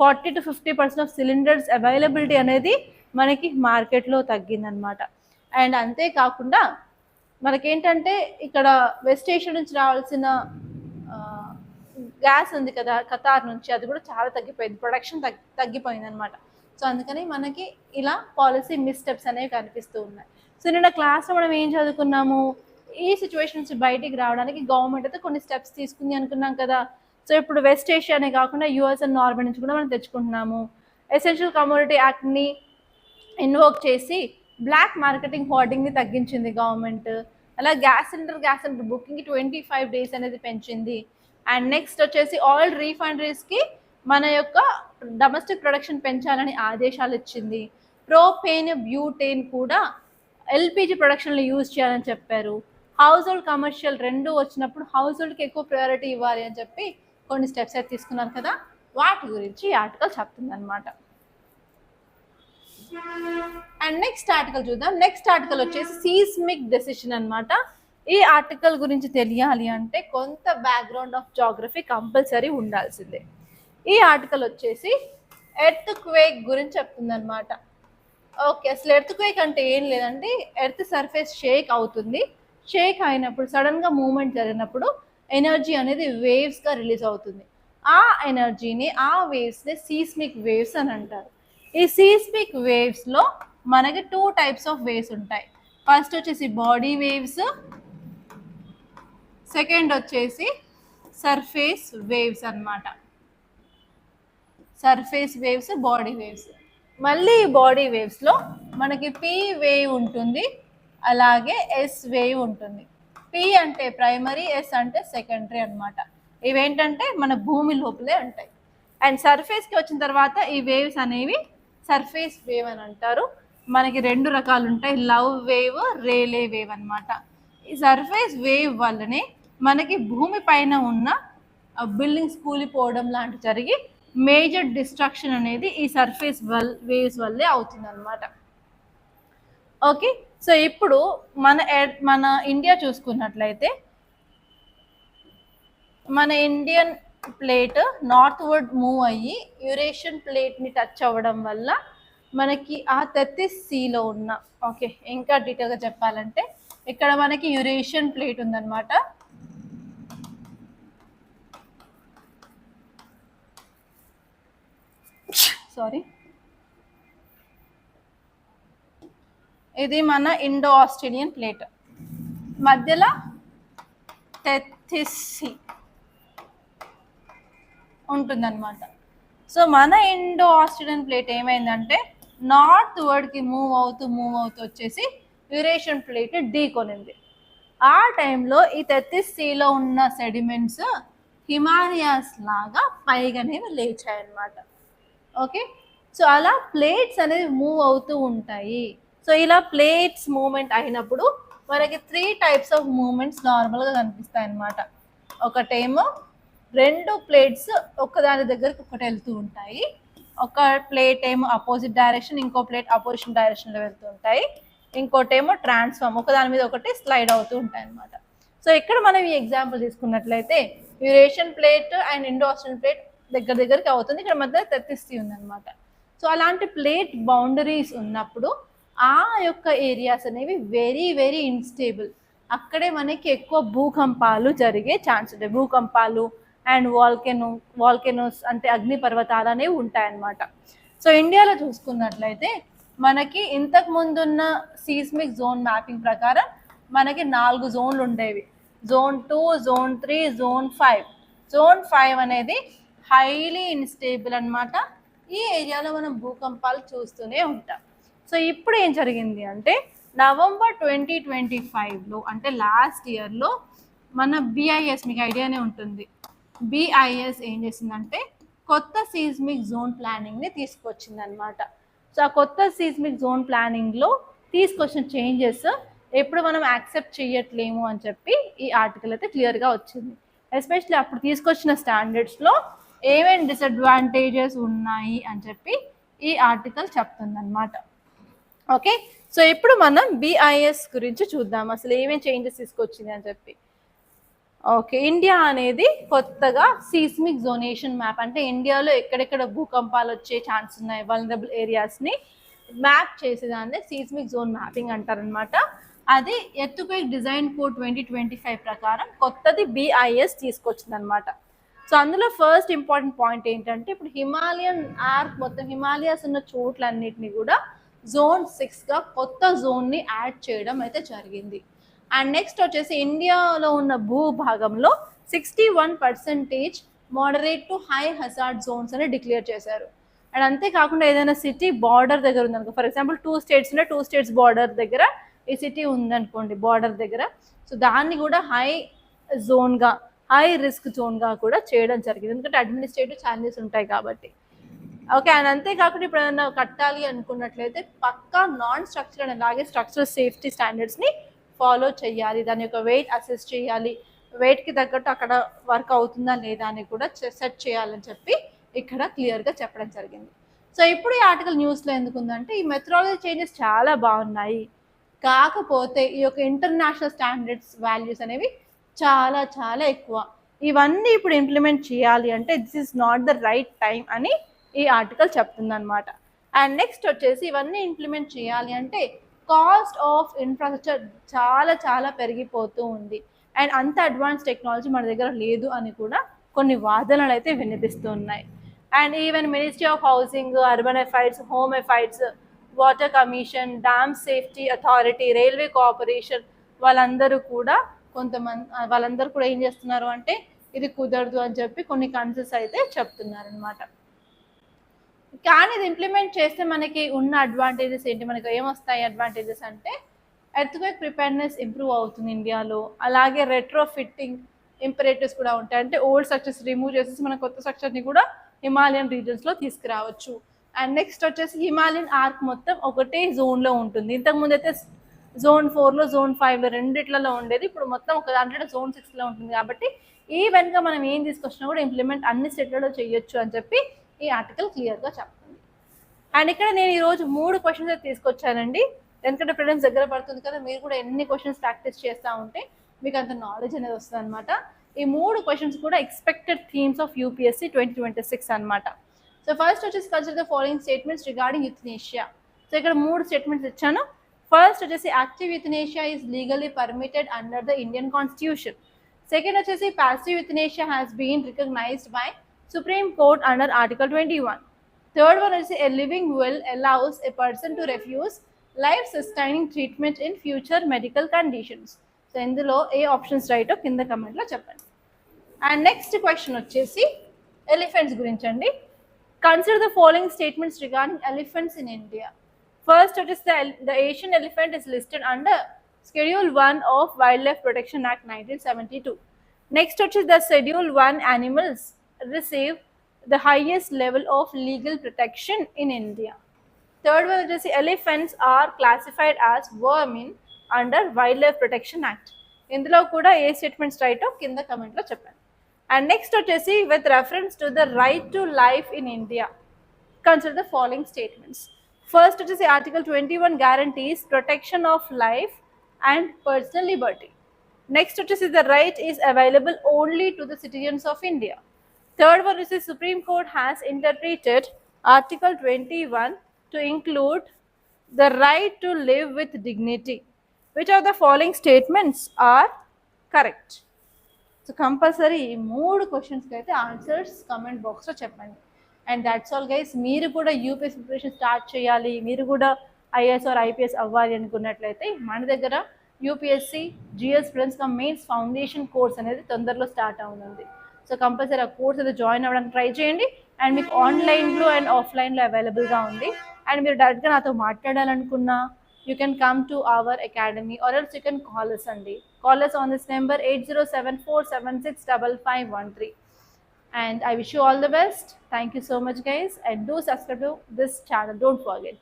40 to 50% ఆఫ్ సిలిండర్స్ అవైలబిలిటీ అనేది మనకి మార్కెట్లో తగ్గిందనమాట. అండ్ అంతేకాకుండా మనకేంటంటే ఇక్కడ వెస్ట్ ఏషియా నుంచి రావాల్సిన గ్యాస్ ఉంది కదా ఖతార్ నుంచి, అది కూడా చాలా తగ్గిపోయింది, ప్రొడక్షన్ తగ్గిపోయింది అనమాట. సో అందుకని మనకి ఇలా పాలసీ మిస్టెప్స్ అనేవి కనిపిస్తూ ఉన్నాయి. సో నిన్న క్లాస్లో మనం ఏం చదువుకున్నాము, ఈ సిచ్యువేషన్ నుంచి బయటికి రావడానికి గవర్నమెంట్ అయితే కొన్ని స్టెప్స్ తీసుకుంది అనుకున్నాం కదా. సో ఇప్పుడు వెస్ట్ ఏషియానే కాకుండా యూఎస్ అండ్ నార్వే నుంచి కూడా మనం తెచ్చుకుంటున్నాము. ఎసెన్షియల్ కమోడిటీ యాక్ట్ని ఇన్వోక్ చేసి బ్లాక్ మార్కెటింగ్ హోర్డింగ్ని తగ్గించింది గవర్నమెంట్. అలా గ్యాస్ సిలిండర్ బుకింగ్కి 25 days అనేది పెంచింది. అండ్ నెక్స్ట్ వచ్చేసి ఆయిల్ రీఫైనరీస్కి మన యొక్క డొమెస్టిక్ ప్రొడక్షన్ పెంచాలని ఆదేశాలు ఇచ్చింది. ప్రోపేన్, బ్యూటేన్ కూడా ఎల్పిజి ప్రొడక్షన్లో యూజ్ చేయాలని చెప్పారు. హౌస్ హోల్డ్, కమర్షియల్ రెండు వచ్చినప్పుడు హౌస్ హోల్డ్కి ఎక్కువ ప్రయారిటీ ఇవ్వాలి అని చెప్పి కొన్ని స్టెప్స్ అయితే తీసుకున్నారు కదా, వాటి గురించి ఈ ఆర్టికల్ చెప్తుంది అనమాట. అండ్ నెక్స్ట్ ఆర్టికల్ చూద్దాం. నెక్స్ట్ ఆర్టికల్ వచ్చేసి సీస్మిక్ డెసిషన్ అనమాట. ఈ ఆర్టికల్ గురించి తెలియాలి అంటే కొంత బ్యాక్గ్రౌండ్ ఆఫ్ జాగ్రఫీ కంపల్సరీ ఉండాల్సిందే. ఈ ఆర్టికల్ వచ్చేసి ఎర్త్ క్వేక్ గురించి చెప్తుంది అనమాట. ఓకే, అసలు ఎర్త్ క్వేక్ అంటే ఏం లేదంటే ఎర్త్ సర్ఫేస్ షేక్ అవుతుంది. షేక్ అయినప్పుడు సడన్గా మూమెంట్ జరిగినప్పుడు ఎనర్జీ అనేది వేవ్స్గా రిలీజ్ అవుతుంది. ఆ ఎనర్జీని, ఆ వేవ్స్ని సీస్మిక్ వేవ్స్ అని అంటారు. ఈ సీస్మిక్ వేవ్స్లో మనకి 2 types ఆఫ్ వేవ్స్ ఉంటాయి. ఫస్ట్ వచ్చేసి బాడీ వేవ్స్, సెకండ్ వచ్చేసి సర్ఫేస్ వేవ్స్ అన్నమాట. Surface waves, body waves. మళ్ళీ బాడీ వేవ్స్లో మనకి పీ వేవ్ ఉంటుంది, అలాగే ఎస్ వేవ్ ఉంటుంది. పీ అంటే ప్రైమరీ, ఎస్ అంటే సెకండరీ అనమాట. ఇవేంటంటే మన భూమి లోపలే ఉంటాయి. అండ్ సర్ఫేస్కి వచ్చిన తర్వాత ఈ వేవ్స్ అనేవి సర్ఫేస్ వేవ్ అని అంటారు. మనకి 2 రకాలు ఉంటాయి, లవ్ వేవ్, రేలే వేవ్ అనమాట. ఈ సర్ఫేస్ వేవ్ వల్లనే మనకి భూమి పైన ఉన్న బిల్డింగ్స్ కూలిపోవడం లాంటివి జరిగి మేజర్ డిస్ట్రక్షన్ అనేది ఈ సర్ఫేస్ వేవ్స్ వల్లే అవుతుంది అనమాట. ఓకే, సో ఇప్పుడు మన ఇండియా చూసుకున్నట్లయితే మన Indian plate north word move అయ్యి యురేషియన్ ప్లేట్ని టచ్ అవ్వడం వల్ల మనకి ఆ తెత్తిస్ సీలో ఉన్న, ఓకే ఇంకా డీటెయిల్గా చెప్పాలంటే ఇక్కడ మనకి యురేషియన్ ప్లేట్ ఉందన్నమాట. సారీ, ఇది మన ఇండో ఆస్ట్రేలియన్ ప్లేట్, మధ్యలో తెత్తిస్ సీ ఉంటుందన్నమాట. సో మన ఇండో ఆస్ట్రేలియన్ ప్లేట్ ఏమైందంటే నార్త్ వర్డ్కి మూవ్ అవుతూ వచ్చేసి యురేషియన్ ప్లేట్ ఢీ కొనింది. ఆ టైంలో ఈ తెత్తిస్ సీలో ఉన్న సెడిమెంట్స్ హిమాలయాస్ లాగా పైగానే లేచాయన్నమాట. ఓకే, సో అలా ప్లేట్స్ అనేవి మూవ్ అవుతూ ఉంటాయి. సో ఇలా ప్లేట్స్ మూవ్మెంట్ అయినప్పుడు మనకి 3 టైప్స్ ఆఫ్ మూవ్మెంట్స్ నార్మల్గా కనిపిస్తాయి అన్నమాట. ఒకటేమో 2 ప్లేట్స్ ఒకదాని దగ్గరికి ఒకటి వెళ్తూ ఉంటాయి, ఒక ప్లేట్ ఏమో అపోజిట్ డైరెక్షన్, ఇంకో ప్లేట్ అపోజిషన్ డైరెక్షన్లో వెళ్తూ ఉంటాయి, ఇంకోటేమో ట్రాన్స్ఫార్మ్ ఒకదాని మీద ఒకటి స్లైడ్ అవుతూ ఉంటాయి అన్నమాట. సో ఇక్కడ మనం ఈ ఎగ్జాంపుల్ తీసుకున్నట్లయితే Eurasian plate and Indo Australian plate దగ్గరికి అవుతుంది, ఇక్కడ మధ్య తెత్తిస్తీ ఉందన్నమాట. సో అలాంటి ప్లేట్ బౌండరీస్ ఉన్నప్పుడు ఆ యొక్క ఏరియాస్ అనేవి వెరీ వెరీ ఇన్స్టేబుల్, అక్కడే మనకి ఎక్కువ భూకంపాలు జరిగే ఛాన్స్ ఉంటాయి. భూకంపాలు అండ్ వాల్కెనోస్ అంటే అగ్ని పర్వతాలు అనేవి ఉంటాయన్నమాట. సో ఇండియాలో చూసుకున్నట్లయితే మనకి ఇంతకు ముందున్న సీస్మిక్ జోన్ మ్యాపింగ్ ప్రకారం మనకి 4 జోన్లు ఉండేవి, జోన్ 2, జోన్ 3, జోన్ 5. జోన్ 5 అనేది హైలీ ఇన్స్టేబుల్ అనమాట. ఈ ఏరియాలో మనం భూకంపాలు చూస్తూనే ఉంటాం. సో ఇప్పుడు ఏం జరిగింది అంటే నవంబర్ 2025లో అంటే లాస్ట్ ఇయర్లో మన బిఐఎస్, మీకు ఐడియానే ఉంటుంది, బిఐఎస్ ఏం చేసిందంటే కొత్త సీస్మిక్ జోన్ ప్లానింగ్ని తీసుకొచ్చింది అనమాట. సో ఆ కొత్త సీస్మిక్ జోన్ ప్లానింగ్లో తీసుకొచ్చిన చేంజెస్ ఎప్పుడు మనం యాక్సెప్ట్ చేయట్లేము అని చెప్పి ఈ ఆర్టికల్ అయితే క్లియర్గా వచ్చింది. ఎస్పెషల్లీ అప్పుడు తీసుకొచ్చిన స్టాండర్డ్స్లో ఏమేమి డిసడ్వాంటేజెస్ ఉన్నాయి అని చెప్పి ఈ ఆర్టికల్ చెప్తుందన్నమాట. ఓకే, సో ఇప్పుడు మనం బిఐఎస్ గురించి చూద్దాం, అసలు ఏమేమి చేంజెస్ తీసుకొచ్చింది అని చెప్పి. ఓకే, ఇండియా అనేది కొత్తగా సీస్మిక్ జోనేషన్ మ్యాప్, అంటే ఇండియాలో ఎక్కడెక్కడ భూకంపాలు వచ్చే ఛాన్స్ ఉన్నాయి, వల్నరబుల్ ఏరియాస్ని మ్యాప్ చేసేదాన్ని సీస్మిక్ జోన్ మ్యాపింగ్ అంటారనమాట. అది ఎర్త్క్వేక్ డిజైన్ కోడ్ 2025 ప్రకారం కొత్తది బిఐఎస్ తీసుకొచ్చింది అనమాట. సో అందులో ఫస్ట్ ఇంపార్టెంట్ పాయింట్ ఏంటంటే ఇప్పుడు హిమాలయన్ ఆర్క్ మొత్తం హిమాలయాస్ ఉన్న చోట్లన్నిటిని కూడా జోన్ 6గా కొత్త జోన్ని యాడ్ చేయడం అయితే జరిగింది. అండ్ నెక్స్ట్ వచ్చేసి ఇండియాలో ఉన్న భూభాగంలో 61% moderate to high hazard zones అని డిక్లేర్ చేశారు. అండ్ అంతేకాకుండా ఏదైనా సిటీ బార్డర్ దగ్గర ఉందనుకో, ఫర్ ఎగ్జాంపుల్ 2 స్టేట్స్ ఉన్న 2 స్టేట్స్ బార్డర్ దగ్గర ఈ సిటీ ఉందనుకోండి బార్డర్ దగ్గర, సో దాన్ని కూడా హై జోన్గా, హై రిస్క్ జోన్గా కూడా చేయడం జరిగింది, ఎందుకంటే అడ్మినిస్ట్రేటివ్ ఛాలెంజెస్ ఉంటాయి కాబట్టి. ఓకే, అండ్ అంతేకాకుండా ఇప్పుడు ఏదైనా కట్టాలి అనుకున్నట్లయితే పక్కా నాన్ స్ట్రక్చరల్ అండ్ అలాగే స్ట్రక్చరల్ సేఫ్టీ స్టాండర్డ్స్ని ఫాలో చేయాలి, దాని యొక్క వెయిట్ అసెస్ చేయాలి, వెయిట్కి తగ్గట్టు అక్కడ వర్క్ అవుతుందా లేదా అని కూడా సెట్ చేయాలని చెప్పి ఇక్కడ క్లియర్గా చెప్పడం జరిగింది. సో ఇప్పుడు ఈ ఆర్టికల్ న్యూస్లో ఎందుకు ఉందంటే ఈ మెథడాలజీ చేంజెస్ చాలా బాగున్నాయి, కాకపోతే ఈ యొక్క ఇంటర్నేషనల్ స్టాండర్డ్స్ వాల్యూస్ అనేవి చాలా చాలా ఎక్కువ, ఇవన్నీ ఇప్పుడు ఇంప్లిమెంట్ చేయాలి అంటే this is not the right time అని ఈ ఆర్టికల్ చెప్తుందన్నమాట. అండ్ నెక్స్ట్ వచ్చేసి ఇవన్నీ ఇంప్లిమెంట్ చేయాలి అంటే కాస్ట్ ఆఫ్ ఇన్ఫ్రాస్ట్రక్చర్ చాలా చాలా పెరిగిపోతూ ఉంది, అండ్ అంత అడ్వాన్స్ టెక్నాలజీ మన దగ్గర లేదు అని కూడా కొన్ని వాదనలు అయితే వినిపిస్తూ ఉన్నాయి. And even ministry of housing, urban affairs, home affairs, water commission, dam safety authority, railway corporation వాళ్ళందరూ కూడా ఏం చేస్తున్నారు అంటే ఇది కుదరదు అని చెప్పి కొన్ని కన్సెస్ అయితే చెప్తున్నారు అనమాట. కానీ ఇది ఇంప్లిమెంట్ చేస్తే మనకి ఉన్న అడ్వాంటేజెస్ ఏంటి, మనకి ఏమొస్తాయి అడ్వాంటేజెస్ అంటే ఎర్త్క్వేక్ ప్రిపేర్నెస్ ఇంప్రూవ్ అవుతుంది ఇండియాలో, అలాగే రెట్రో ఫిట్టింగ్ ఇంపరేటివ్స్ కూడా ఉంటాయి, అంటే ఓల్డ్ స్ట్రక్చర్స్ రిమూవ్ చేసేసి మన కొత్త స్ట్రక్చర్ని కూడా హిమాలయన్ రీజన్స్లో తీసుకురావచ్చు. అండ్ నెక్స్ట్ వచ్చేసి హిమాలయన్ ఆర్క్ మొత్తం ఒకటే జోన్లో ఉంటుంది, ఇంతకుముందు అయితే జోన్ 4లో జోన్ 5లో రెండిట్లలో ఉండేది, ఇప్పుడు మొత్తం ఒక దాంట్లో జోన్ 6లో ఉంటుంది. కాబట్టి ఈవెన్గా మనం ఏం తీసుకొచ్చినా కూడా ఇంప్లిమెంట్ అన్ని స్టేట్లలో చేయొచ్చు అని చెప్పి ఈ ఆర్టికల్ క్లియర్గా చెప్తుంది. అండ్ ఇక్కడ నేను ఈరోజు 3 క్వశ్చన్స్ అయితే తీసుకొచ్చానండి, ఎందుకంటే ప్రిలిమ్స్ దగ్గర పడుతుంది కదా, మీరు కూడా ఎన్ని క్వశ్చన్స్ ప్రాక్టీస్ చేస్తూ ఉంటే మీకు అంత నాలెడ్జ్ అనేది వస్తుంది అనమాట. ఈ 3 క్వశ్చన్స్ కూడా ఎక్స్పెక్టెడ్ థీమ్స్ ఆఫ్ యూపీఎస్సీ 2026 అనమాట. సో ఫస్ట్ వచ్చేసి consider the following statements regarding euthanasia. So ఇక్కడ 3 స్టేట్మెంట్స్ ఇచ్చాను. ఫస్ట్ వచ్చేసి active euthanasia is legally permitted under the Indian constitution. Second వచ్చేసి passive euthanasia has been recognised by supreme court under article 21. Third one వచ్చేసి a living will allows a person to refuse life sustaining treatment in future medical conditions. So ఇందులో ఏ options రైటో కింద కమెంట్లో చెప్పండి. And next question వచ్చేసి elephants గురించి అండి. Consider the following statements regarding elephants in India. First వచ్చేసి the Asian elephant is listed under Schedule 1 of Wildlife Protection Act 1972. Next వచ్చేసి the Schedule 1 animals receive the highest level of legal protection in India. Third one వచ్చేసి elephants are classified as vermin under Wildlife Protection Act. ఇందులో కూడా ఏ statements రైటో కింద కమెంట్లో చెప్పండి. And next వచ్చేసి with reference to the right to life in India, consider the following statements. First వచ్చేసి Article 21 guarantees protection of life and personal liberty. Next వచ్చేసి the right is available only to the citizens of India. Third one is the Supreme Court has interpreted Article 21 to include the right to live with dignity. Which of the following statements are correct? So compulsory ఈ 3 క్వశ్చన్స్కి అయితే answers comment బాక్స్లో చెప్పండి. And that's all guys. మీరు కూడా UPS preparation start చేయాలి, మీరు కూడా ఐఏఎస్ ఆర్ ఐపీఎస్ అవ్వాలి అనుకున్నట్లయితే మన దగ్గర UPSC GS prelims cum mains foundation course అనేది తొందరలో స్టార్ట్ అవుతుంది. సో కంపల్సరీ ఆ కోర్స్ అయితే జాయిన్ అవ్వడానికి ట్రై చేయండి. అండ్ మీకు ఆన్లైన్లో అండ్ ఆఫ్లైన్లో అవైలబుల్గా ఉంది. అండ్ మీరు డైరెక్ట్గా నాతో మాట్లాడాలనుకున్నా you can come to our academy or else you can call us అండి. Call us on this number 8074765513. And I wish you all the best. Thank you so much guys, and do subscribe to this channel, don't forget.